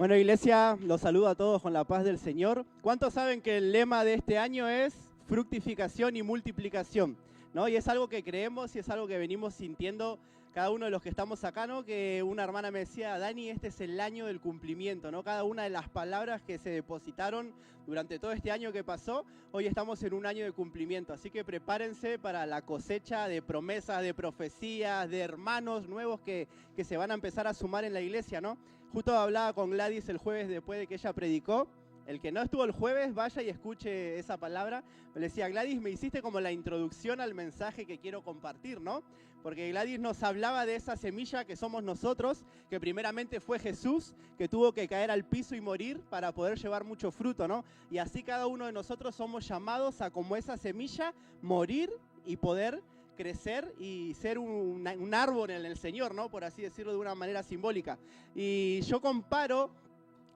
Bueno, iglesia, los saludo a todos con la paz del Señor. ¿Cuántos saben que el lema de este año es fructificación y multiplicación? ¿No? Y es algo que creemos y es algo que venimos sintiendo cada uno de los que estamos acá, ¿no? Que una hermana me decía, Dani, este es el año del cumplimiento, ¿no? Cada una de las palabras que se depositaron durante todo este año que pasó, hoy estamos en un año de cumplimiento. Así que prepárense para la cosecha de promesas, de profecías, de hermanos nuevos que se van a empezar a sumar en la iglesia, ¿no? Justo hablaba con Gladys el jueves después de que ella predicó. El que no estuvo el jueves, vaya y escuche esa palabra. Le decía, Gladys, me hiciste como la introducción al mensaje que quiero compartir, ¿no? Porque Gladys nos hablaba de esa semilla que somos nosotros, que primeramente fue Jesús, que tuvo que caer al piso y morir para poder llevar mucho fruto, ¿no? Y así cada uno de nosotros somos llamados a, como esa semilla, morir y poder crecer y ser un árbol en el Señor, ¿no? Por así decirlo de una manera simbólica. Y yo comparo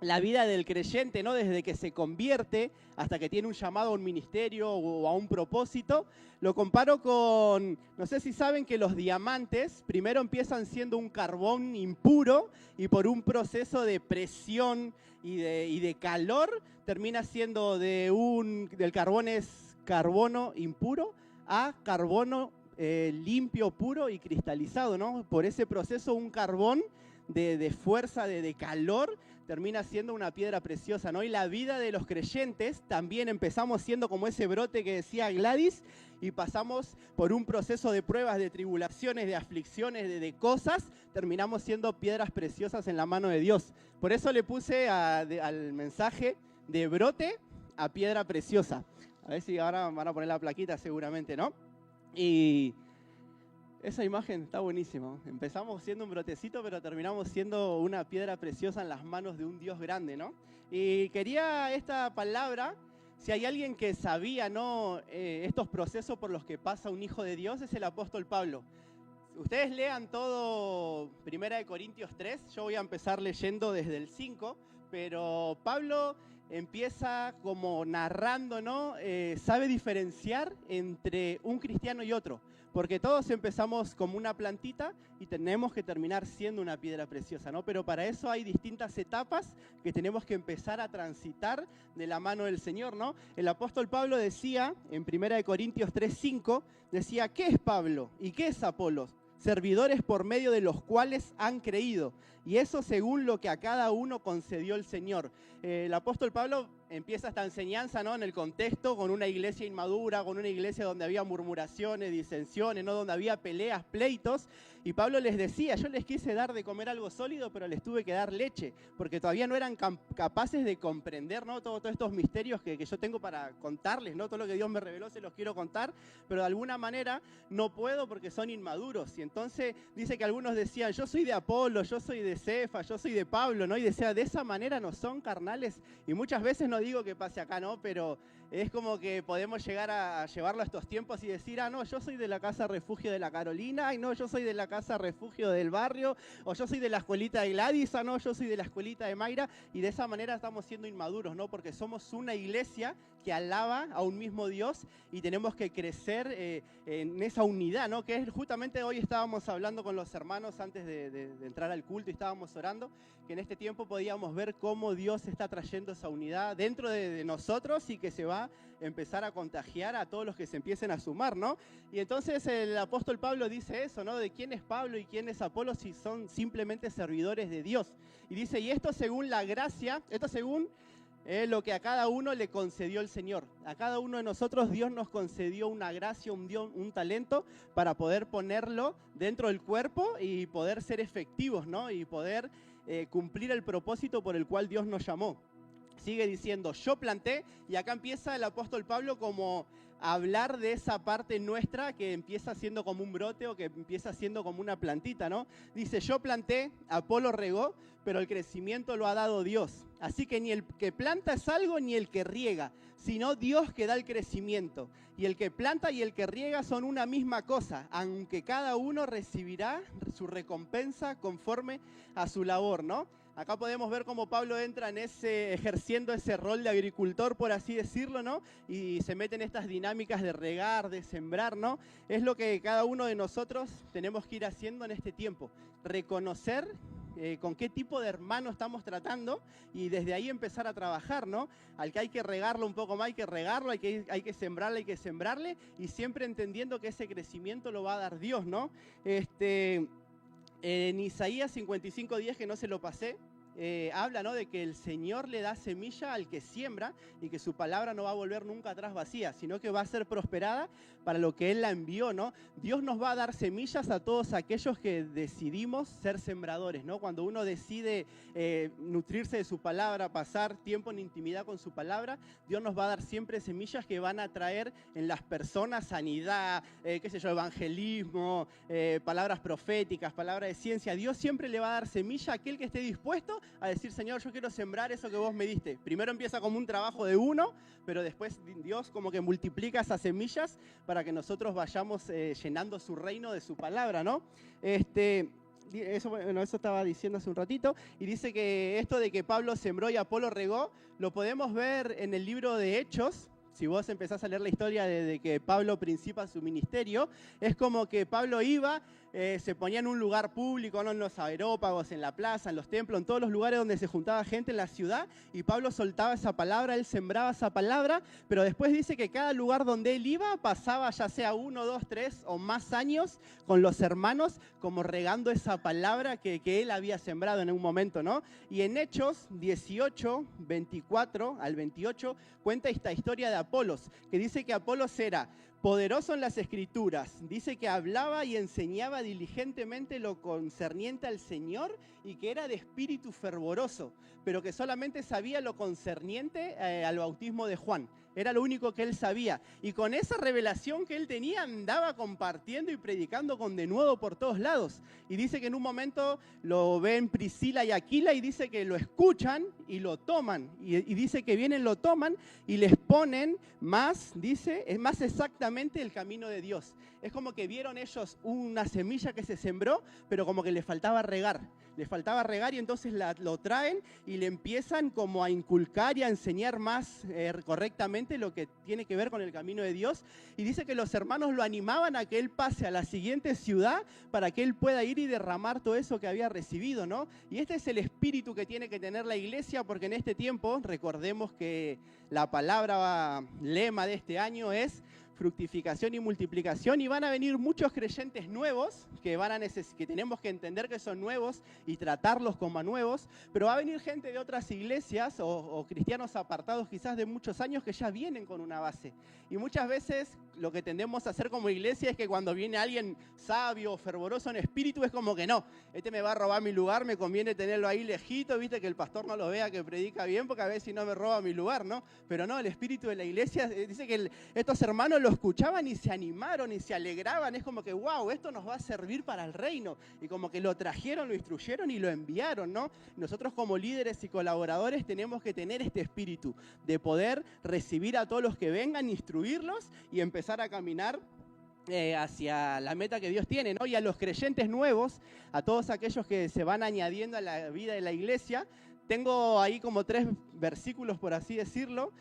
la vida del creyente, ¿no? Desde que se convierte hasta que tiene un llamado a un ministerio o a un propósito, lo comparo con, no sé si saben que los diamantes primero empiezan siendo un carbón impuro y por un proceso de presión y de calor termina siendo del carbón es carbono impuro a carbono limpio, puro y cristalizado, ¿no? Por ese proceso un carbón de fuerza, de calor, termina siendo una piedra preciosa, ¿no? Y la vida de los creyentes también empezamos siendo como ese brote que decía Gladys y pasamos por un proceso de pruebas, de tribulaciones, de aflicciones, de cosas, terminamos siendo piedras preciosas en la mano de Dios. Por eso le puse al mensaje de brote a piedra preciosa. A ver si ahora van a poner la plaquita seguramente, ¿no? Y esa imagen está buenísima. Empezamos siendo un brotecito, pero terminamos siendo una piedra preciosa en las manos de un Dios grande, ¿no? Y quería esta palabra, si hay alguien que sabía, ¿no? Estos procesos por los que pasa un hijo de Dios, es el apóstol Pablo. Ustedes lean todo 1 Corintios 3, yo voy a empezar leyendo desde el 5, pero Pablo empieza como narrando, ¿no? Sabe diferenciar entre un cristiano y otro, porque todos empezamos como una plantita y tenemos que terminar siendo una piedra preciosa, ¿no? Pero para eso hay distintas etapas que tenemos que empezar a transitar de la mano del Señor, ¿no? El apóstol Pablo decía, en 1 Corintios 3:5, decía, ¿qué es Pablo y qué es Apolos? Servidores por medio de los cuales han creído, y eso según lo que a cada uno concedió el Señor. El apóstol Pablo empieza esta enseñanza, ¿no? En el contexto con una iglesia inmadura, con una iglesia donde había murmuraciones, disensiones, ¿no? Donde había peleas, pleitos, y Pablo les decía, yo les quise dar de comer algo sólido, pero les tuve que dar leche, porque todavía no eran capaces de comprender, ¿no? Todos estos misterios que yo tengo para contarles, ¿no? Todo lo que Dios me reveló se los quiero contar, pero de alguna manera no puedo porque son inmaduros. Y entonces dice que algunos decían, yo soy de Apolo, yo soy de Cefa, yo soy de Pablo, ¿no? Y decía, de esa manera no son carnales. Y muchas veces no digo que pase acá, ¿no? Pero es como que podemos llegar a llevarlo a estos tiempos y decir, no, yo soy de la Casa Refugio de la Carolina, no, yo soy de la Casa Refugio del barrio, o yo soy de la escuelita de Gladys, no, yo soy de la escuelita de Mayra, y de esa manera estamos siendo inmaduros, ¿no? Porque somos una iglesia que alaba a un mismo Dios y tenemos que crecer en esa unidad, ¿no? Que es justamente hoy estábamos hablando con los hermanos antes de entrar al culto y estábamos orando, que en este tiempo podíamos ver cómo Dios está trayendo esa unidad dentro de nosotros y que se va a empezar a contagiar a todos los que se empiecen a sumar, ¿no? Y entonces el apóstol Pablo dice eso, ¿no? De quién es Pablo y quién es Apolo si son simplemente servidores de Dios. Y dice, y esto según la gracia, esto según lo que a cada uno le concedió el Señor. A cada uno de nosotros Dios nos concedió una gracia, un talento para poder ponerlo dentro del cuerpo y poder ser efectivos, ¿no? Y poder cumplir el propósito por el cual Dios nos llamó. Sigue diciendo, yo planté, y acá empieza el apóstol Pablo como a hablar de esa parte nuestra que empieza siendo como un brote o que empieza siendo como una plantita, ¿no? Dice, yo planté, Apolo regó, pero el crecimiento lo ha dado Dios. Así que ni el que planta es algo ni el que riega, sino Dios que da el crecimiento. Y el que planta y el que riega son una misma cosa, aunque cada uno recibirá su recompensa conforme a su labor, ¿no? Acá podemos ver cómo Pablo entra en ejerciendo ese rol de agricultor, por así decirlo, ¿no? Y se mete en estas dinámicas de regar, de sembrar, ¿no? Es lo que cada uno de nosotros tenemos que ir haciendo en este tiempo. Reconocer con qué tipo de hermano estamos tratando y desde ahí empezar a trabajar, ¿no? Al que hay que regarlo un poco más, hay que regarlo, hay que sembrarle y siempre entendiendo que ese crecimiento lo va a dar Dios, ¿no? En Isaías 55:10, que no se lo pasé, habla, ¿no?, de que el Señor le da semilla al que siembra y que su palabra no va a volver nunca atrás vacía, sino que va a ser prosperada para lo que Él la envió, ¿no? Dios nos va a dar semillas a todos aquellos que decidimos ser sembradores, ¿no? Cuando uno decide nutrirse de su palabra, pasar tiempo en intimidad con su palabra, Dios nos va a dar siempre semillas que van a traer en las personas sanidad, qué sé yo, evangelismo, palabras proféticas, palabras de ciencia. Dios siempre le va a dar semilla a aquel que esté dispuesto a decir, Señor, yo quiero sembrar eso que vos me diste. Primero empieza como un trabajo de uno, pero después Dios como que multiplica esas semillas para que nosotros vayamos llenando su reino de su palabra, ¿no? Eso estaba diciendo hace un ratito, y dice que esto de que Pablo sembró y Apolo regó, lo podemos ver en el libro de Hechos. Si vos empezás a leer la historia de que Pablo principia su ministerio, es como que Pablo iba, se ponía en un lugar público, ¿no?, en los aerópagos, en la plaza, en los templos, en todos los lugares donde se juntaba gente en la ciudad, y Pablo soltaba esa palabra, él sembraba esa palabra, pero después dice que cada lugar donde él iba pasaba ya sea 1, 2, 3 o más años con los hermanos, como regando esa palabra que él había sembrado en un momento, ¿no? Y en Hechos 18, 24 al 28, cuenta esta historia de Apolos, que dice que Apolos era poderoso en las Escrituras, dice que hablaba y enseñaba diligentemente lo concerniente al Señor y que era de espíritu fervoroso, pero que solamente sabía lo concerniente al bautismo de Juan. Era lo único que él sabía. Y con esa revelación que él tenía, andaba compartiendo y predicando con denuedo por todos lados. Y dice que en un momento lo ven Priscila y Aquila y dice que lo escuchan y lo toman. Y dice que vienen, lo toman y les ponen más, dice, es más exactamente el camino de Dios. Es como que vieron ellos una semilla que se sembró, pero como que le faltaba regar. Le faltaba regar y entonces lo traen y le empiezan como a inculcar y a enseñar más correctamente lo que tiene que ver con el camino de Dios. Y dice que los hermanos lo animaban a que él pase a la siguiente ciudad para que él pueda ir y derramar todo eso que había recibido, ¿no? Y este es el espíritu que tiene que tener la iglesia, porque en este tiempo, recordemos que la palabra lema de este año es fructificación y multiplicación, y van a venir muchos creyentes nuevos que tenemos que entender que son nuevos y tratarlos como a nuevos, pero va a venir gente de otras iglesias o cristianos apartados quizás de muchos años que ya vienen con una base. Y muchas veces lo que tendemos a hacer como iglesia es que cuando viene alguien sabio o fervoroso en espíritu es como que no, este me va a robar mi lugar, me conviene tenerlo ahí lejito, viste, que el pastor no lo vea, que predica bien, porque a ver si no me roba mi lugar, ¿no? Pero no, el espíritu de la iglesia dice que estos hermanos lo escuchaban y se animaron y se alegraban. Es como que, wow, esto nos va a servir para el reino. Y como que lo trajeron, lo instruyeron y lo enviaron, ¿no? Nosotros como líderes y colaboradores tenemos que tener este espíritu de poder recibir a todos los que vengan, instruirlos y empezar a caminar hacia la meta que Dios tiene, ¿no? Y a los creyentes nuevos, a todos aquellos que se van añadiendo a la vida de la iglesia, tengo ahí como 3 versículos, por así decirlo,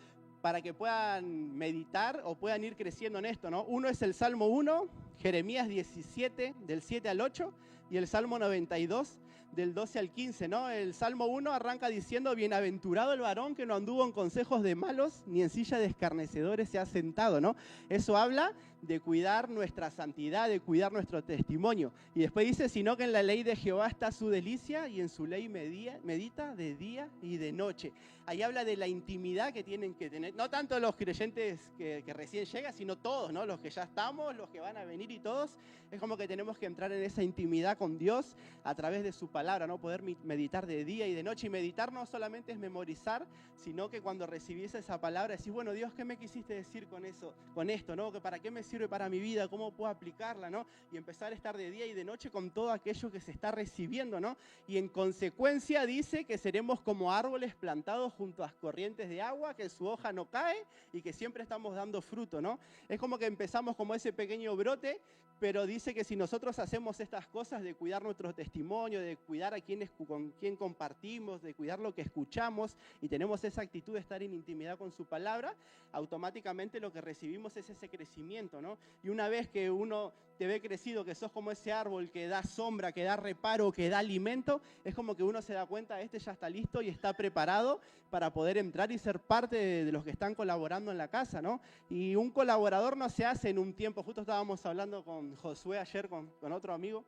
para que puedan meditar o puedan ir creciendo en esto, ¿no? Uno es el Salmo 1, Jeremías 17, del 7 al 8, y el Salmo 92, del 12 al 15, ¿no? El Salmo 1 arranca diciendo, bienaventurado el varón que no anduvo en consejos de malos, ni en silla de escarnecedores se ha sentado, ¿no? Eso habla de cuidar nuestra santidad, de cuidar nuestro testimonio. Y después dice, sino que en la ley de Jehová está su delicia y en su ley medita de día y de noche. Ahí habla de la intimidad que tienen que tener, no tanto los creyentes que recién llegan, sino todos, ¿no? Los que ya estamos, los que van a venir y todos. Es como que tenemos que entrar en esa intimidad con Dios a través de su palabra, ¿no? Poder meditar de día y de noche. Y meditar no solamente es memorizar, sino que cuando recibís esa palabra decís, bueno, Dios, ¿qué me quisiste decir con eso, con esto, ¿no? ¿Para qué me sirve para mi vida? ¿Cómo puedo aplicarla, ¿no? Y empezar a estar de día y de noche con todo aquello que se está recibiendo, ¿no? Y en consecuencia dice que seremos como árboles plantados junto a las corrientes de agua, que su hoja no cae y que siempre estamos dando fruto, ¿no? Es como que empezamos como ese pequeño brote, pero dice que si nosotros hacemos estas cosas de cuidar nuestro testimonio, de cuidar a con quién compartimos, de cuidar lo que escuchamos y tenemos esa actitud de estar en intimidad con su palabra, automáticamente lo que recibimos es ese crecimiento, ¿no? Y una vez que uno te ve crecido, que sos como ese árbol que da sombra, que da reparo, que da alimento, es como que uno se da cuenta, este ya está listo y está preparado para poder entrar y ser parte de los que están colaborando en la casa, ¿no? Y un colaborador no se hace en un tiempo. Justo estábamos hablando con Josué ayer, con otro amigo,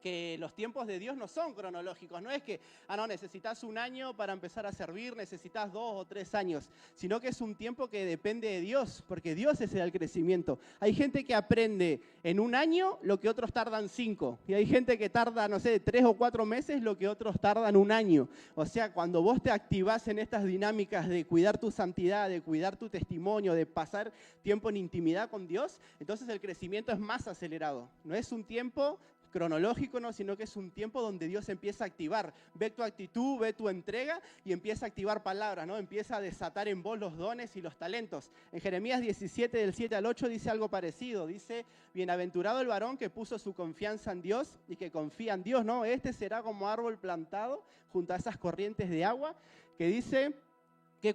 que los tiempos de Dios no son cronológicos, no es que, no, necesitas un año para empezar a servir, necesitas 2 o 3 años, sino que es un tiempo que depende de Dios, porque Dios es el crecimiento. Hay gente que aprende en un año lo que otros tardan 5, y hay gente que tarda, no sé, 3 o 4 meses lo que otros tardan un año. O sea, cuando vos te activás en estas dinámicas de cuidar tu santidad, de cuidar tu testimonio, de pasar tiempo en intimidad con Dios, entonces el crecimiento es más acelerado. No es un tiempo cronológico, no, sino que es un tiempo donde Dios empieza a activar. Ve tu actitud, ve tu entrega y empieza a activar palabras, ¿no? Empieza a desatar en vos los dones y los talentos. En Jeremías 17, del 7 al 8, dice algo parecido. Dice, bienaventurado el varón que puso su confianza en Dios y que confía en Dios, ¿no? Este será como árbol plantado junto a esas corrientes de agua, que dice que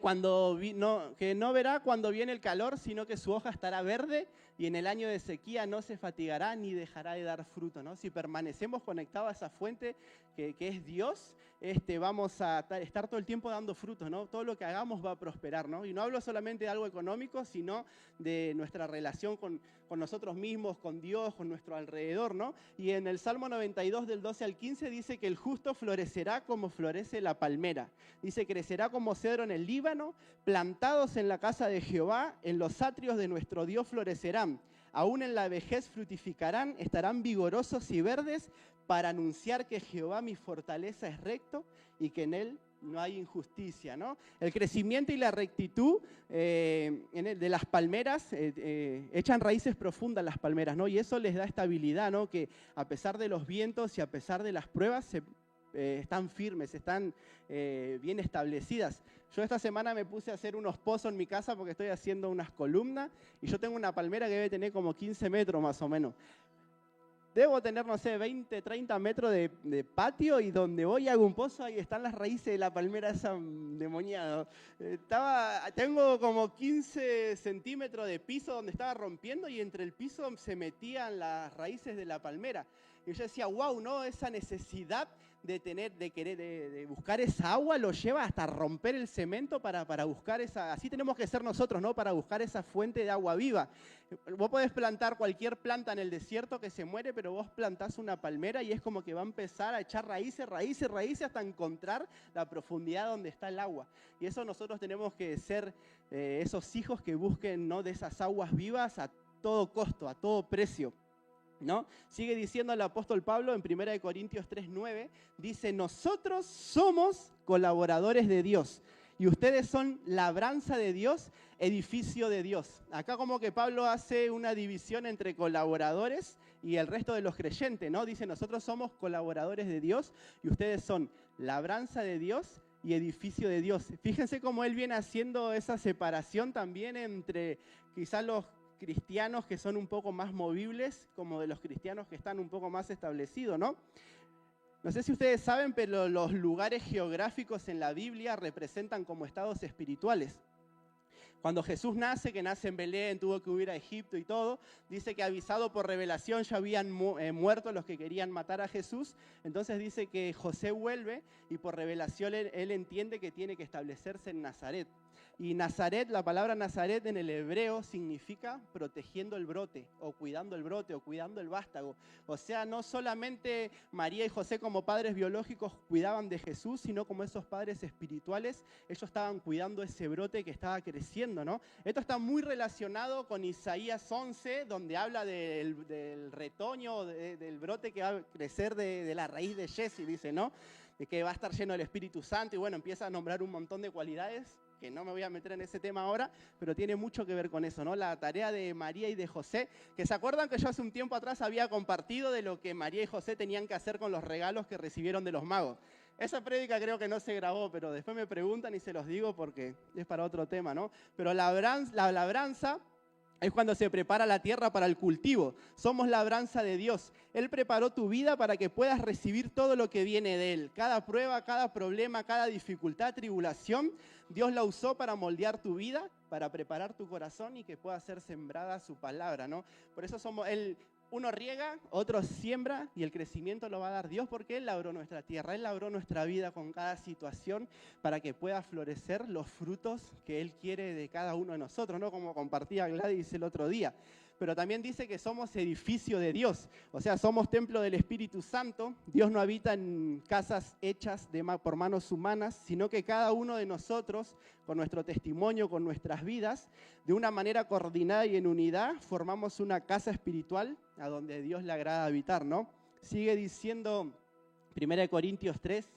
no verá cuando viene el calor, sino que su hoja estará verde y en el año de sequía no se fatigará ni dejará de dar fruto, ¿no? Si permanecemos conectados a esa fuente que es Dios, vamos a estar todo el tiempo dando frutos, ¿no? Todo lo que hagamos va a prosperar, ¿no? Y no hablo solamente de algo económico, sino de nuestra relación con nosotros mismos, con Dios, con nuestro alrededor, ¿no? Y en el Salmo 92, del 12 al 15, dice que el justo florecerá como florece la palmera. Dice, crecerá como cedro en el Líbano, plantados en la casa de Jehová, en los atrios de nuestro Dios florecerán. Aún en la vejez fructificarán, estarán vigorosos y verdes para anunciar que Jehová mi fortaleza es recto y que en él no hay injusticia, ¿no? El crecimiento y la rectitud de las palmeras, echan raíces profundas las palmeras, ¿no? Y eso les da estabilidad, ¿no? Que a pesar de los vientos y a pesar de las pruebas, están firmes, están bien establecidas. Yo esta semana me puse a hacer unos pozos en mi casa porque estoy haciendo unas columnas y yo tengo una palmera que debe tener como 15 metros más o menos. Debo tener, no sé, 20, 30 metros de patio y donde voy hago un pozo, ahí están las raíces de la palmera esa endemoniada. Tengo como 15 centímetros de piso donde estaba rompiendo y entre el piso se metían las raíces de la palmera. Y yo decía, wow, ¿no? Esa necesidad de buscar esa agua lo lleva hasta romper el cemento para buscar esa. Así tenemos que ser nosotros, ¿no? Para buscar esa fuente de agua viva. Vos podés plantar cualquier planta en el desierto que se muere, pero vos plantás una palmera y es como que va a empezar a echar raíces, raíces, raíces hasta encontrar la profundidad donde está el agua. Y eso nosotros tenemos que ser esos hijos que busquen, ¿no? De esas aguas vivas a todo costo, a todo precio, ¿no? Sigue diciendo el apóstol Pablo en 1 Corintios 3:9, dice, nosotros somos colaboradores de Dios y ustedes son labranza de Dios, edificio de Dios. Acá como que Pablo hace una división entre colaboradores y el resto de los creyentes, ¿no? Dice, nosotros somos colaboradores de Dios y ustedes son labranza de Dios y edificio de Dios. Fíjense cómo él viene haciendo esa separación también entre quizás los cristianos que son un poco más movibles, como de los cristianos que están un poco más establecidos, ¿no? No sé si ustedes saben, pero los lugares geográficos en la Biblia representan como estados espirituales. Cuando Jesús nace, que nace en Belén, tuvo que huir a Egipto y todo, dice que avisado por revelación ya habían muerto los que querían matar a Jesús. Entonces dice que José vuelve y por revelación él entiende que tiene que establecerse en Nazaret. Y Nazaret, la palabra Nazaret en el hebreo significa protegiendo el brote, o cuidando el brote, o cuidando el vástago. O sea, no solamente María y José como padres biológicos cuidaban de Jesús, sino como esos padres espirituales, ellos estaban cuidando ese brote que estaba creciendo, ¿no? Esto está muy relacionado con Isaías 11, donde habla del retoño, del brote que va a crecer de la raíz de Jesse, dice, ¿no? De que va a estar lleno del Espíritu Santo, y bueno, empieza a nombrar un montón de cualidades, que no me voy a meter en ese tema ahora, pero tiene mucho que ver con eso, ¿no? La tarea de María y de José, que se acuerdan que yo hace un tiempo atrás había compartido de lo que María y José tenían que hacer con los regalos que recibieron de los magos. Esa prédica creo que no se grabó, pero después me preguntan y se los digo porque es para otro tema, ¿no? Pero la labranza es cuando se prepara la tierra para el cultivo. Somos labranza de Dios. Él preparó tu vida para que puedas recibir todo lo que viene de Él. Cada prueba, cada problema, cada dificultad, tribulación, Dios la usó para moldear tu vida, para preparar tu corazón y que pueda ser sembrada su palabra, ¿no? Por eso uno riega, otro siembra y el crecimiento lo va a dar Dios porque Él labró nuestra tierra, Él labró nuestra vida con cada situación para que pueda florecer los frutos que Él quiere de cada uno de nosotros, ¿no? Como compartía Gladys el otro día. Pero también dice que somos edificio de Dios, o sea, somos templo del Espíritu Santo. Dios no habita en casas hechas por manos humanas, sino que cada uno de nosotros, con nuestro testimonio, con nuestras vidas, de una manera coordinada y en unidad, formamos una casa espiritual a donde Dios le agrada habitar, ¿no? Sigue diciendo 1 Corintios 3,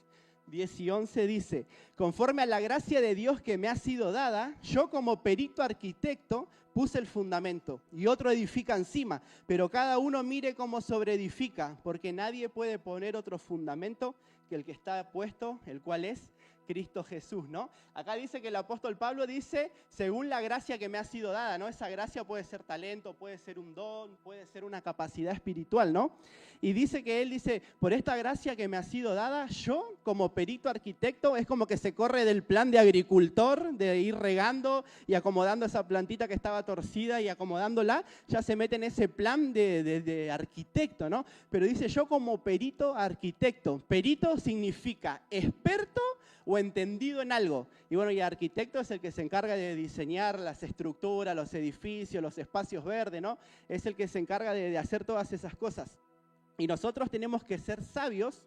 10 y 11 dice, conforme a la gracia de Dios que me ha sido dada, yo como perito arquitecto puse el fundamento y otro edifica encima, pero cada uno mire cómo sobreedifica, porque nadie puede poner otro fundamento que el que está puesto, el cual es Cristo Jesús, ¿no? Acá dice que el apóstol Pablo dice, según la gracia que me ha sido dada, ¿no? Esa gracia puede ser talento, puede ser un don, puede ser una capacidad espiritual, ¿no? Y dice que él dice, por esta gracia que me ha sido dada, yo como perito arquitecto, es como que se corre del plan de agricultor, de ir regando y acomodando esa plantita que estaba torcida y acomodándola, ya se mete en ese plan de arquitecto, ¿no? Pero dice, yo como perito arquitecto, perito significa experto o entendido en algo. Y bueno, y arquitecto es el que se encarga de diseñar las estructuras, los edificios, los espacios verdes, ¿no? Es el que se encarga de hacer todas esas cosas. Y nosotros tenemos que ser sabios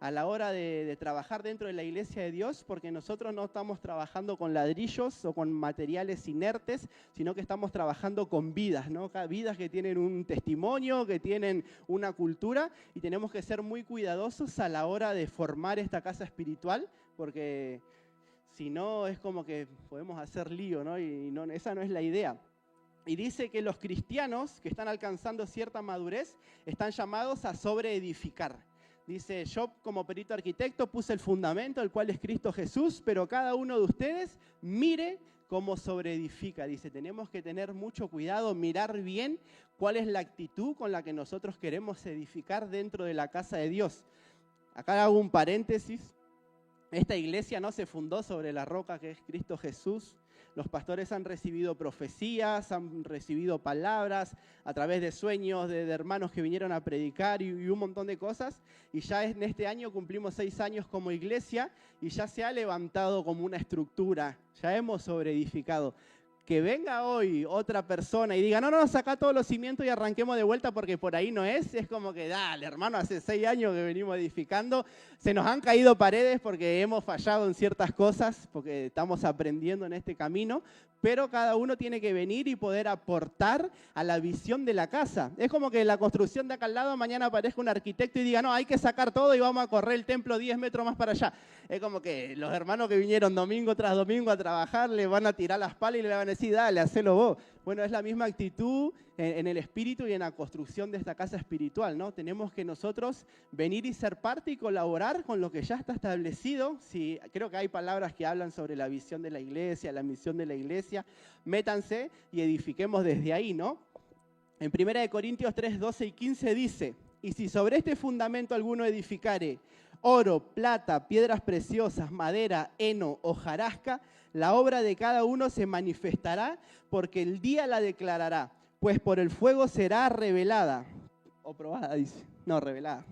a la hora de trabajar dentro de la iglesia de Dios, porque nosotros no estamos trabajando con ladrillos o con materiales inertes, sino que estamos trabajando con vidas, ¿no? Vidas que tienen un testimonio, que tienen una cultura, y tenemos que ser muy cuidadosos a la hora de formar esta casa espiritual, porque si no es como que podemos hacer lío, ¿no? Y no, esa no es la idea. Y dice que los cristianos que están alcanzando cierta madurez están llamados a sobreedificar. Dice, yo como perito arquitecto puse el fundamento, el cual es Cristo Jesús, pero cada uno de ustedes mire cómo sobreedifica. Dice, tenemos que tener mucho cuidado, mirar bien cuál es la actitud con la que nosotros queremos edificar dentro de la casa de Dios. Acá hago un paréntesis. Esta iglesia no se fundó sobre la roca que es Cristo Jesús. Los pastores han recibido profecías, han recibido palabras a través de sueños de hermanos que vinieron a predicar y un montón de cosas. Y ya en este año cumplimos 6 años como iglesia y ya se ha levantado como una estructura, ya hemos sobreedificado. Que venga hoy otra persona y diga, no, saca todos los cimientos y arranquemos de vuelta porque por ahí no es como que, dale, hermano, hace 6 años que venimos edificando, se nos han caído paredes porque hemos fallado en ciertas cosas, porque estamos aprendiendo en este camino, pero cada uno tiene que venir y poder aportar a la visión de la casa. Es como que la construcción de acá al lado, mañana aparezca un arquitecto y diga, no, hay que sacar todo y vamos a correr el templo 10 metros más para allá. Es como que los hermanos que vinieron domingo tras domingo a trabajar le van a tirar las palas y le van a decir, dale, hacelo vos. Bueno, es la misma actitud en el espíritu y en la construcción de esta casa espiritual, ¿no? Tenemos que nosotros venir y ser parte y colaborar con lo que ya está establecido. Sí, creo que hay palabras que hablan sobre la visión de la iglesia, la misión de la iglesia. Métanse y edifiquemos desde ahí, ¿no? En 1 Corintios 3, 12 y 15 dice, y si sobre este fundamento alguno edificare oro, plata, piedras preciosas, madera, heno, hojarasca, la obra de cada uno se manifestará porque el día la declarará, pues por el fuego será revelada, o probada, dice, no, revelada.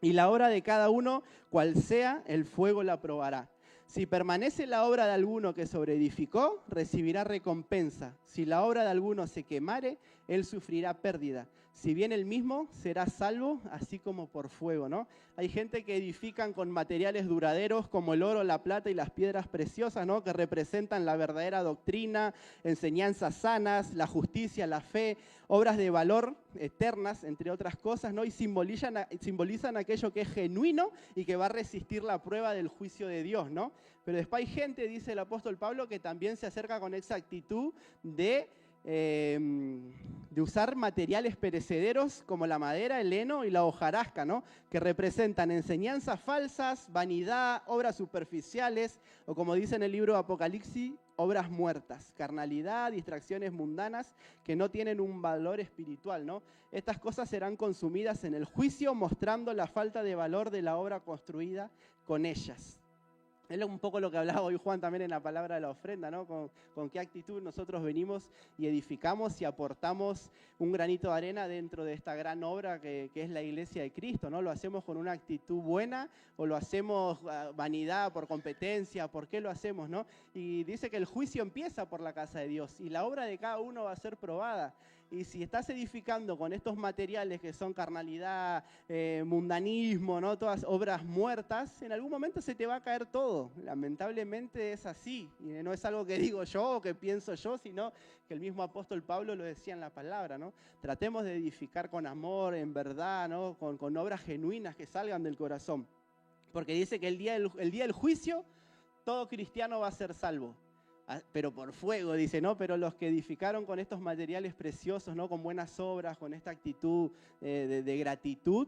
Y la obra de cada uno, cual sea, el fuego la probará. Si permanece la obra de alguno que sobreedificó, recibirá recompensa. Si la obra de alguno se quemare, él sufrirá pérdida. Si bien él mismo será salvo, así como por fuego, ¿no? Hay gente que edifican con materiales duraderos como el oro, la plata y las piedras preciosas, ¿no? Que representan la verdadera doctrina, enseñanzas sanas, la justicia, la fe, obras de valor eternas, entre otras cosas, ¿no? Y simbolizan aquello que es genuino y que va a resistir la prueba del juicio de Dios, ¿no? Pero después hay gente, dice el apóstol Pablo, que también se acerca con esa actitud de usar materiales perecederos como la madera, el heno y la hojarasca, ¿no? Que representan enseñanzas falsas, vanidad, obras superficiales, o como dice en el libro de Apocalipsis, obras muertas, carnalidad, distracciones mundanas que no tienen un valor espiritual, ¿no? Estas cosas serán consumidas en el juicio, mostrando la falta de valor de la obra construida con ellas. Es un poco lo que hablaba hoy Juan también en la palabra de la ofrenda, ¿no? Con qué actitud nosotros venimos y edificamos y aportamos un granito de arena dentro de esta gran obra que es la iglesia de Cristo, ¿no? ¿Lo hacemos con una actitud buena o lo hacemos vanidad, por competencia? ¿Por qué lo hacemos, no? Y dice que el juicio empieza por la casa de Dios y la obra de cada uno va a ser probada. Y si estás edificando con estos materiales que son carnalidad, mundanismo, ¿no? Todas obras muertas, en algún momento se te va a caer todo. Lamentablemente es así. Y no es algo que digo yo o que pienso yo, sino que el mismo apóstol Pablo lo decía en la palabra, ¿no? Tratemos de edificar con amor, en verdad, ¿no? Con obras genuinas que salgan del corazón. Porque dice que el día del juicio, todo cristiano va a ser salvo. Pero por fuego, dice, ¿no? Pero los que edificaron con estos materiales preciosos, ¿no? Con buenas obras, con esta actitud de gratitud,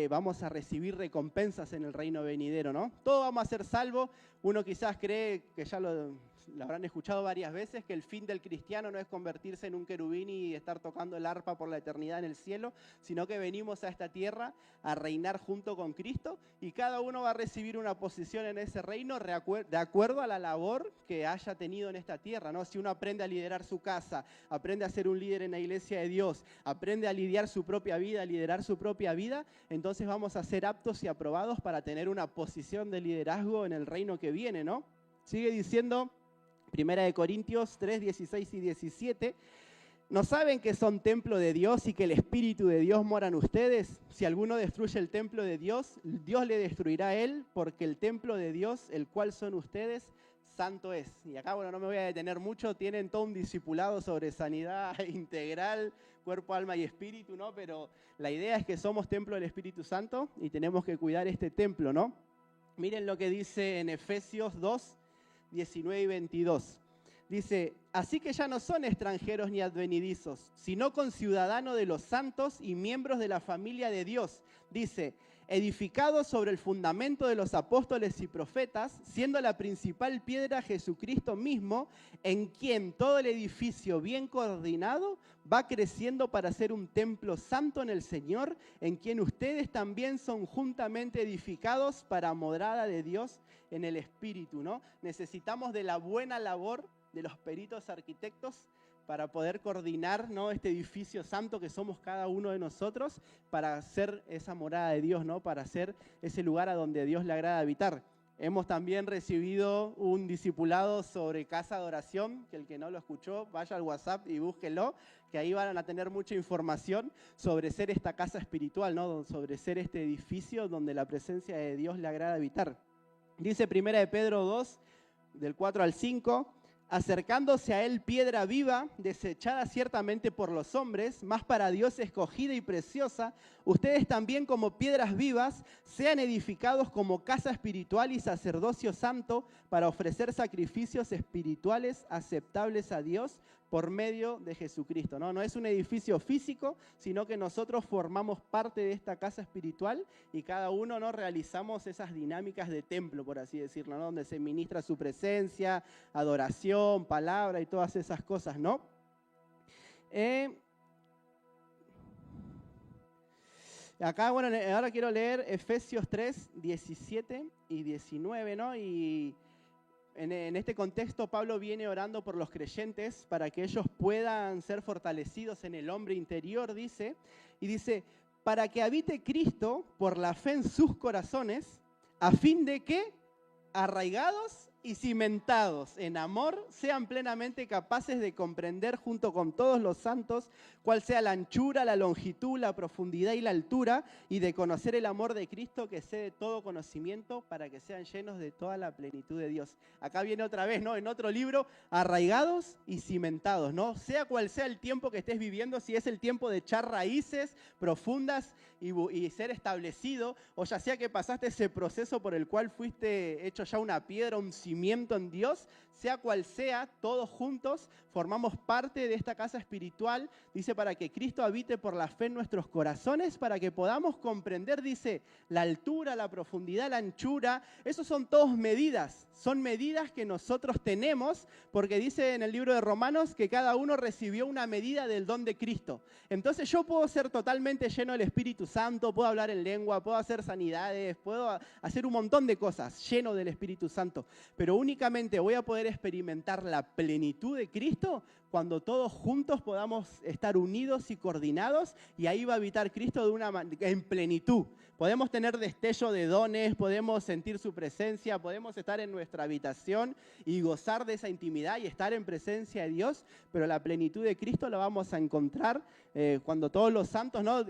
vamos a recibir recompensas en el reino venidero, ¿no? Todos vamos a ser salvos. Uno quizás cree, que ya lo habrán escuchado varias veces, que el fin del cristiano no es convertirse en un querubín y estar tocando el arpa por la eternidad en el cielo, sino que venimos a esta tierra a reinar junto con Cristo y cada uno va a recibir una posición en ese reino de acuerdo a la labor que haya tenido en esta tierra, ¿no? Si uno aprende a liderar su casa, aprende a ser un líder en la iglesia de Dios, aprende a lidiar su propia vida, a liderar su propia vida, entonces vamos a ser aptos y aprobados para tener una posición de liderazgo en el reino que viene, ¿no? Sigue diciendo 1 Corintios 3, 16 y 17. ¿No saben que son templo de Dios y que el Espíritu de Dios mora en ustedes? Si alguno destruye el templo de Dios, Dios le destruirá a él, porque el templo de Dios, el cual son ustedes, santo es. Y acá, bueno, no me voy a detener mucho, tienen todo un discipulado sobre sanidad integral, cuerpo, alma y espíritu, ¿no? Pero la idea es que somos templo del Espíritu Santo y tenemos que cuidar este templo, ¿no? Miren lo que dice en Efesios 2, 19 y 22. Dice, así que ya no son extranjeros ni advenidizos, sino conciudadanos de los santos y miembros de la familia de Dios. Dice, edificados sobre el fundamento de los apóstoles y profetas, siendo la principal piedra Jesucristo mismo, en quien todo el edificio bien coordinado va creciendo para ser un templo santo en el Señor, en quien ustedes también son juntamente edificados para morada de Dios en el Espíritu, ¿no? Necesitamos de la buena labor de los peritos arquitectos para poder coordinar, ¿no? Este edificio santo que somos cada uno de nosotros para ser esa morada de Dios, ¿no? Para ser ese lugar a donde Dios le agrada habitar. Hemos también recibido un discipulado sobre casa de oración, que el que no lo escuchó, vaya al WhatsApp y búsquelo, que ahí van a tener mucha información sobre ser esta casa espiritual, ¿no? Sobre ser este edificio donde la presencia de Dios le agrada habitar. Dice 1 Pedro 2, del 4 al 5, acercándose a él piedra viva, desechada ciertamente por los hombres, mas para Dios escogida y preciosa, ustedes también como piedras vivas sean edificados como casa espiritual y sacerdocio santo para ofrecer sacrificios espirituales aceptables a Dios por medio de Jesucristo, ¿no? No es un edificio físico, sino que nosotros formamos parte de esta casa espiritual y cada uno, ¿no? Realizamos esas dinámicas de templo, por así decirlo, ¿no? Donde se ministra su presencia, adoración, palabra y todas esas cosas, ¿no? Acá, bueno, ahora quiero leer Efesios 3, 17 y 19, ¿no? Y en este contexto, Pablo viene orando por los creyentes para que ellos puedan ser fortalecidos en el hombre interior, dice, y dice, para que habite Cristo por la fe en sus corazones, a fin de que, arraigados y cimentados en amor, sean plenamente capaces de comprender junto con todos los santos cuál sea la anchura, la longitud, la profundidad y la altura, y de conocer el amor de Cristo que excede todo conocimiento, para que sean llenos de toda la plenitud de Dios. Acá viene otra vez, ¿no? En otro libro, arraigados y cimentados, ¿no? Sea cual sea el tiempo que estés viviendo, si es el tiempo de echar raíces profundas y ser establecido, o ya sea que pasaste ese proceso por el cual fuiste hecho ya una piedra, un cimiento en Dios, sea cual sea, todos juntos formamos parte de esta casa espiritual, dice, para que Cristo habite por la fe en nuestros corazones, para que podamos comprender, dice, la altura, la profundidad, la anchura. Esos son todos medidas, son medidas que nosotros tenemos, porque dice en el libro de Romanos que cada uno recibió una medida del don de Cristo. Entonces yo puedo ser totalmente lleno del Espíritu Santo, puedo hablar en lengua, puedo hacer sanidades, puedo hacer un montón de cosas lleno del Espíritu Santo, pero únicamente voy a poder experimentar la plenitud de Cristo cuando todos juntos podamos estar unidos y coordinados, y ahí va a habitar Cristo en plenitud. Podemos tener destello de dones, podemos sentir su presencia, podemos estar en nuestra habitación y gozar de esa intimidad y estar en presencia de Dios, pero la plenitud de Cristo la vamos a encontrar cuando todos los santos, ¿no?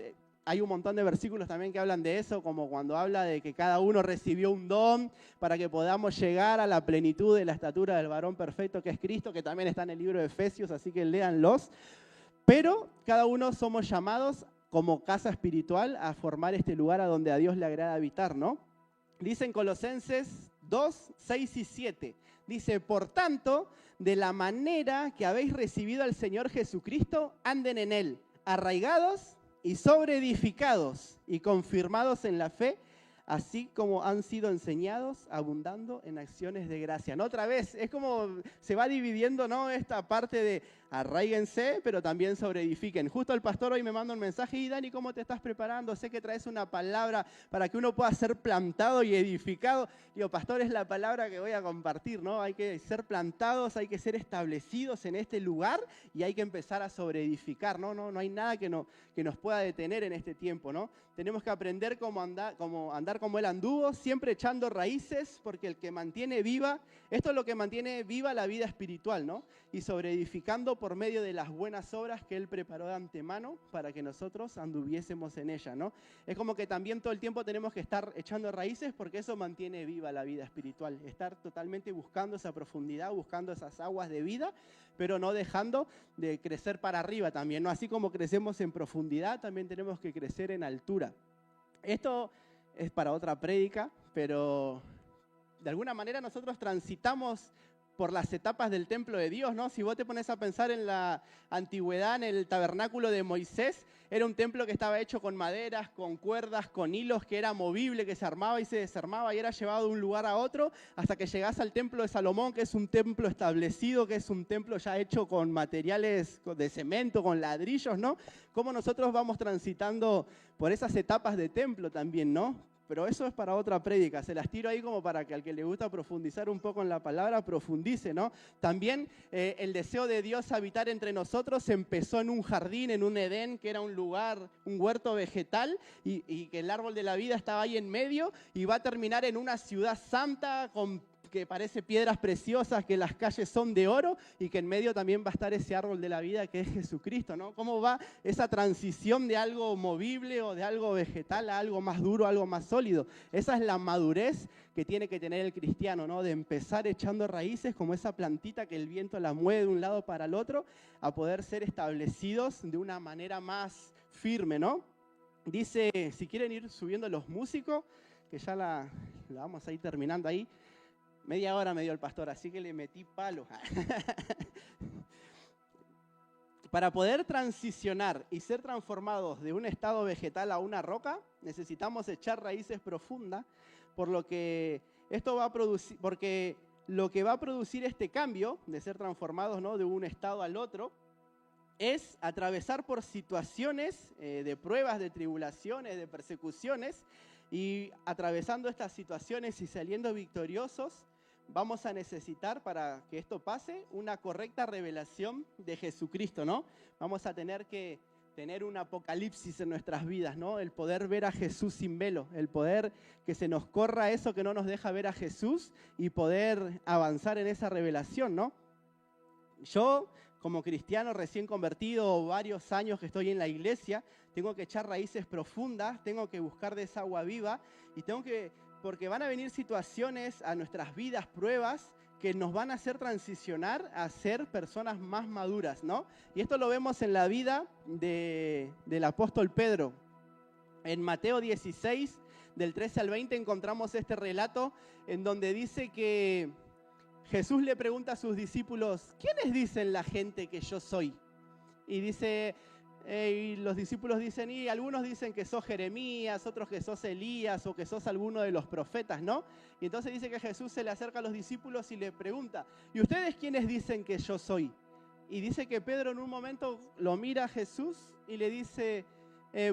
Hay un montón de versículos también que hablan de eso, como cuando habla de que cada uno recibió un don para que podamos llegar a la plenitud de la estatura del varón perfecto que es Cristo, que también está en el libro de Efesios, así que léanlos. Pero cada uno somos llamados como casa espiritual a formar este lugar a donde a Dios le agrada habitar, ¿no? Dice en Colosenses 2, 6 y 7, dice, por tanto, de la manera que habéis recibido al Señor Jesucristo, anden en Él, arraigados y sobreedificados y confirmados en la fe, así como han sido enseñados, abundando en acciones de gracia. ¿No? Otra vez, es como se va dividiendo, ¿no? Esta parte de arraíguense, pero también sobreedifiquen. Justo el pastor hoy me manda un mensaje, y Dani, ¿cómo te estás preparando? Sé que traes una palabra para que uno pueda ser plantado y edificado. Digo, pastor, es la palabra que voy a compartir, ¿no? Hay que ser plantados, hay que ser establecidos en este lugar y hay que empezar a sobreedificar, ¿no? No hay nada que nos pueda detener en este tiempo, ¿no? Tenemos que aprender cómo andar como Él anduvo, siempre echando raíces, porque el que mantiene viva, esto es lo que mantiene viva la vida espiritual, ¿no? Y sobreedificando por medio de las buenas obras que Él preparó de antemano para que nosotros anduviésemos en ella, ¿no? Es como que también todo el tiempo tenemos que estar echando raíces, porque eso mantiene viva la vida espiritual, estar totalmente buscando esa profundidad, buscando esas aguas de vida, pero no dejando de crecer para arriba también, ¿no? Así como crecemos en profundidad, también tenemos que crecer en altura. Esto es para otra prédica, pero de alguna manera nosotros transitamos por las etapas del templo de Dios, ¿no? Si vos te pones a pensar en la antigüedad, en el tabernáculo de Moisés, era un templo que estaba hecho con maderas, con cuerdas, con hilos, que era movible, que se armaba y se desarmaba y era llevado de un lugar a otro, hasta que llegás al templo de Salomón, que es un templo establecido, que es un templo ya hecho con materiales de cemento, con ladrillos, ¿no? Cómo nosotros vamos transitando por esas etapas de templo también, ¿no? Pero eso es para otra prédica, se las tiro ahí como para que al que le gusta profundizar un poco en la palabra, profundice, ¿no? También el deseo de Dios habitar entre nosotros empezó en un jardín, en un Edén, que era un lugar, un huerto vegetal, y que el árbol de la vida estaba ahí en medio, y va a terminar en una ciudad santa que parece piedras preciosas, que las calles son de oro, y que en medio también va a estar ese árbol de la vida que es Jesucristo, ¿no? ¿Cómo va esa transición de algo movible o de algo vegetal a algo más duro, algo más sólido? Esa es la madurez que tiene que tener el cristiano, ¿no? De empezar echando raíces como esa plantita que el viento la mueve de un lado para el otro, a poder ser establecidos de una manera más firme, ¿no? Dice, si quieren ir subiendo los músicos, que ya la vamos a ir terminando ahí. Media hora me dio el pastor, así que le metí palo. Para poder transicionar y ser transformados de un estado vegetal a una roca, necesitamos echar raíces profundas, por lo que esto va a producir, porque lo que va a producir este cambio de ser transformados, ¿no?, de un estado al otro, es atravesar por situaciones de pruebas, de tribulaciones, de persecuciones, y atravesando estas situaciones y saliendo victoriosos, vamos a necesitar, para que esto pase, una correcta revelación de Jesucristo, ¿no? Vamos a tener que tener un apocalipsis en nuestras vidas, ¿no? El poder ver a Jesús sin velo, el poder que se nos corra eso que no nos deja ver a Jesús y poder avanzar en esa revelación, ¿no? Yo, como cristiano recién convertido, varios años que estoy en la iglesia, tengo que echar raíces profundas, tengo que buscar de esa agua viva y porque van a venir situaciones a nuestras vidas, pruebas, que nos van a hacer transicionar a ser personas más maduras, ¿no? Y esto lo vemos en la vida del apóstol Pedro. En Mateo 16, del 13 al 20, encontramos este relato en donde dice que Jesús le pregunta a sus discípulos, ¿quiénes dicen la gente que yo soy? Y dice, y los discípulos dicen, y algunos dicen que sos Jeremías, otros que sos Elías o que sos alguno de los profetas, ¿no? Y entonces dice que Jesús se le acerca a los discípulos y le pregunta, ¿y ustedes quiénes dicen que yo soy? Y dice que Pedro en un momento lo mira a Jesús y le dice,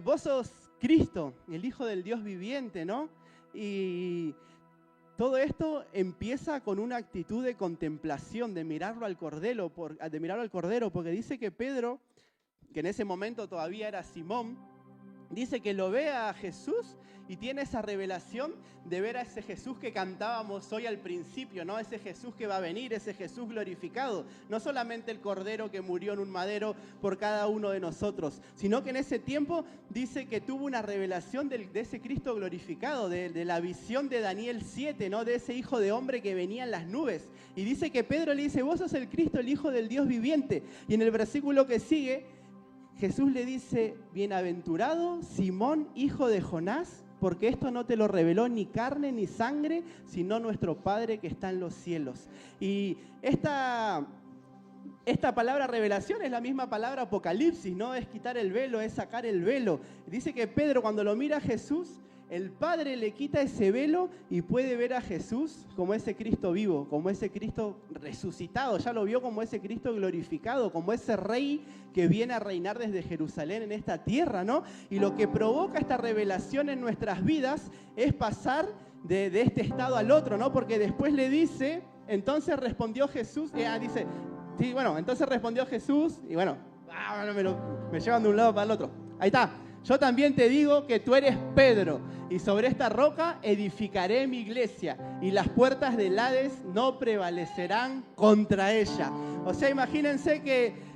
vos sos Cristo, el Hijo del Dios viviente, ¿no? Y todo esto empieza con una actitud de contemplación, de mirarlo al Cordero, porque dice que Pedro, que en ese momento todavía era Simón, dice que lo ve a Jesús y tiene esa revelación de ver a ese Jesús que cantábamos hoy al principio, ¿no? Ese Jesús que va a venir, ese Jesús glorificado. No solamente el Cordero que murió en un madero por cada uno de nosotros, sino que en ese tiempo dice que tuvo una revelación de ese Cristo glorificado, de la visión de Daniel 7, ¿no? De ese Hijo de Hombre que venía en las nubes. Y dice que Pedro le dice, vos sos el Cristo, el Hijo del Dios viviente. Y en el versículo que sigue, Jesús le dice, bienaventurado Simón, hijo de Jonás, porque esto no te lo reveló ni carne ni sangre, sino nuestro Padre que está en los cielos. Y esta palabra revelación es la misma palabra apocalipsis, ¿no? Es quitar el velo, es sacar el velo. Dice que Pedro, cuando lo mira a Jesús, el Padre le quita ese velo y puede ver a Jesús como ese Cristo vivo, como ese Cristo resucitado. Ya lo vio como ese Cristo glorificado, como ese Rey que viene a reinar desde Jerusalén en esta tierra, ¿no? Y lo que provoca esta revelación en nuestras vidas es pasar de este estado al otro, ¿no? Porque después le dice, entonces respondió Jesús, entonces respondió Jesús, y bueno, me llevan de un lado para el otro. Ahí está. Yo también te digo que tú eres Pedro, y sobre esta roca edificaré mi iglesia, y las puertas del Hades no prevalecerán contra ella. O sea, imagínense que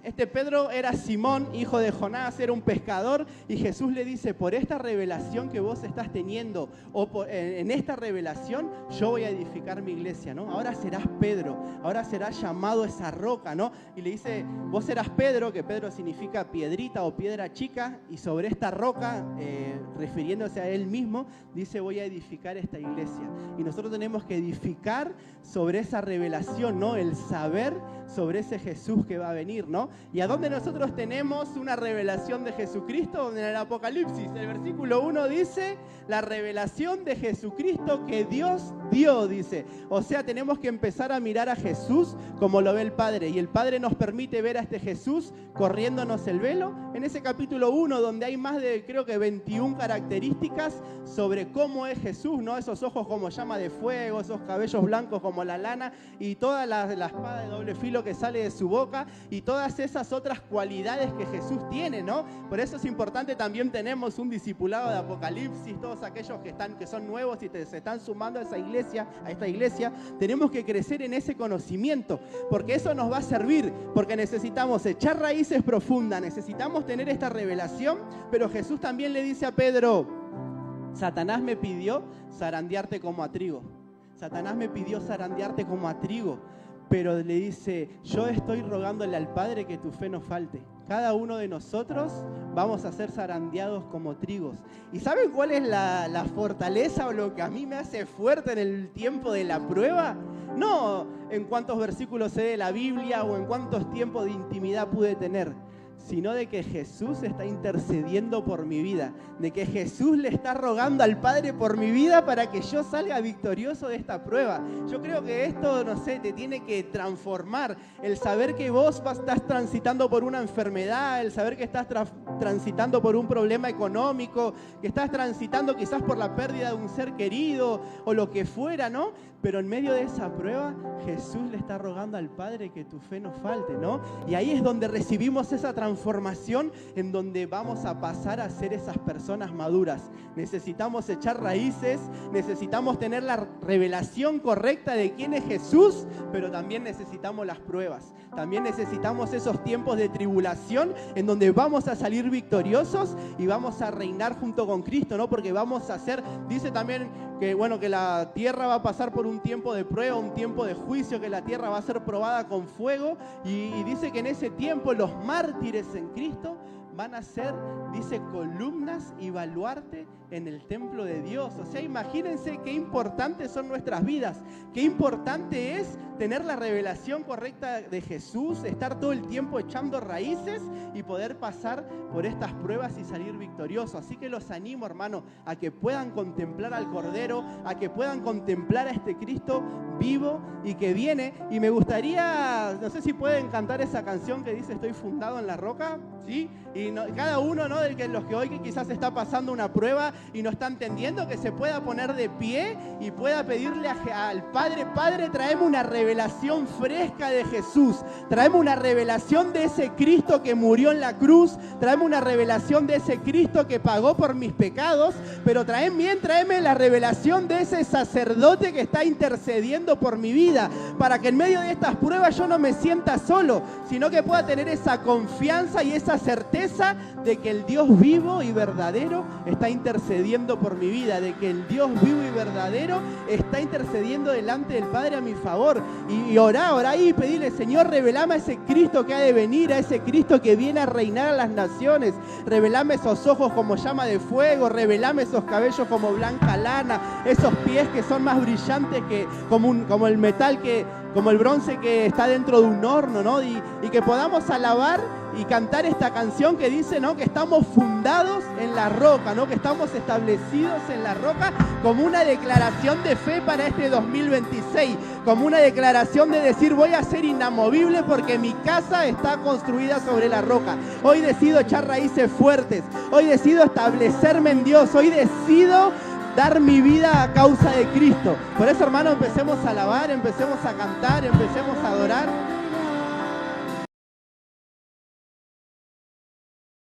este Pedro era Simón, hijo de Jonás, era un pescador, y Jesús le dice, por esta revelación que vos estás teniendo, en esta revelación, yo voy a edificar mi iglesia, ¿no? Ahora serás Pedro, ahora serás llamado esa roca, ¿no? Y le dice, vos serás Pedro, que Pedro significa piedrita o piedra chica, y sobre esta roca, refiriéndose a él mismo, dice, voy a edificar esta iglesia. Y nosotros tenemos que edificar sobre esa revelación, ¿no? El saber sobre ese Jesús que va a venir, ¿no? ¿Y a dónde nosotros tenemos una revelación de Jesucristo? En el Apocalipsis, el versículo 1 dice, la revelación de Jesucristo que Dios dio, dice. O sea, tenemos que empezar a mirar a Jesús como lo ve el Padre. Y el Padre nos permite ver a este Jesús corriéndonos el velo. En ese capítulo 1, donde hay más de, creo que 21 características sobre cómo es Jesús, ¿no? Esos ojos como llama de fuego, esos cabellos blancos como la lana, y toda la espada de doble filo que sale de su boca, y todas esas otras cualidades que Jesús tiene, ¿no? Por eso es importante, también tenemos un discipulado de Apocalipsis, todos aquellos que son nuevos y se están sumando a esta iglesia, tenemos que crecer en ese conocimiento, porque eso nos va a servir, porque necesitamos echar raíces profundas, necesitamos tener esta revelación, pero Jesús también le dice a Pedro, Satanás me pidió zarandearte como a trigo. Satanás me pidió zarandearte como a trigo. Pero le dice, yo estoy rogándole al Padre que tu fe no falte. Cada uno de nosotros vamos a ser zarandeados como trigos. ¿Y saben cuál es la fortaleza o lo que a mí me hace fuerte en el tiempo de la prueba? No en cuántos versículos sé de la Biblia o en cuántos tiempos de intimidad pude tener, sino de que Jesús está intercediendo por mi vida, de que Jesús le está rogando al Padre por mi vida para que yo salga victorioso de esta prueba. Yo creo que esto, no sé, te tiene que transformar, el saber que vos estás transitando por una enfermedad, el saber que estás transitando por un problema económico, que estás transitando quizás por la pérdida de un ser querido o lo que fuera, ¿no? Pero en medio de esa prueba, Jesús le está rogando al Padre que tu fe no falte, ¿no? Y ahí es donde recibimos esa transformación, en donde vamos a pasar a ser esas personas maduras. Necesitamos echar raíces, necesitamos tener la revelación correcta de quién es Jesús, pero también necesitamos las pruebas. También necesitamos esos tiempos de tribulación en donde vamos a salir victoriosos y vamos a reinar junto con Cristo, ¿no? Porque vamos a ser, dice también que la tierra va a pasar por un tiempo de prueba, un tiempo de juicio, que la tierra va a ser probada con fuego, y dice que en ese tiempo los mártires en Cristo van a ser, dice, columnas y baluarte en el templo de Dios. O sea, imagínense qué importantes son nuestras vidas, qué importante es tener la revelación correcta de Jesús, estar todo el tiempo echando raíces y poder pasar por estas pruebas y salir victoriosos. Así que los animo, hermano, a que puedan contemplar al Cordero, a que puedan contemplar a este Cristo vivo y que viene. Y me gustaría, no sé si pueden cantar esa canción que dice estoy fundado en la roca, ¿sí? Y cada uno, ¿no?, de los que hoy que quizás está pasando una prueba y no está entendiendo, que se pueda poner de pie y pueda pedirle al Padre: Padre, traeme una revelación fresca de Jesús, traeme una revelación de ese Cristo que murió en la cruz, traeme una revelación de ese Cristo que pagó por mis pecados, pero tráeme la revelación de ese sacerdote que está intercediendo por mi vida, para que en medio de estas pruebas yo no me sienta solo, sino que pueda tener esa confianza y esa certeza de que el Dios vivo y verdadero está intercediendo por mi vida, de que el Dios vivo y verdadero está intercediendo delante del Padre a mi favor. Y orá ahí y pedile: Señor, revelame a ese Cristo que ha de venir, a ese Cristo que viene a reinar a las naciones. Revelame esos ojos como llama de fuego, revelame esos cabellos como blanca lana, esos pies que son más brillantes que como el metal, como el bronce que está dentro de un horno, ¿no? Y que podamos alabar y cantar esta canción que dice, ¿no?, que estamos fundados en la roca, ¿no?, que estamos establecidos en la roca, como una declaración de fe para este 2026, como una declaración de decir: voy a ser inamovible porque mi casa está construida sobre la roca. Hoy decido echar raíces fuertes, hoy decido establecerme en Dios, hoy decido dar mi vida a causa de Cristo. Por eso, hermano, empecemos a alabar, empecemos a cantar, empecemos a adorar.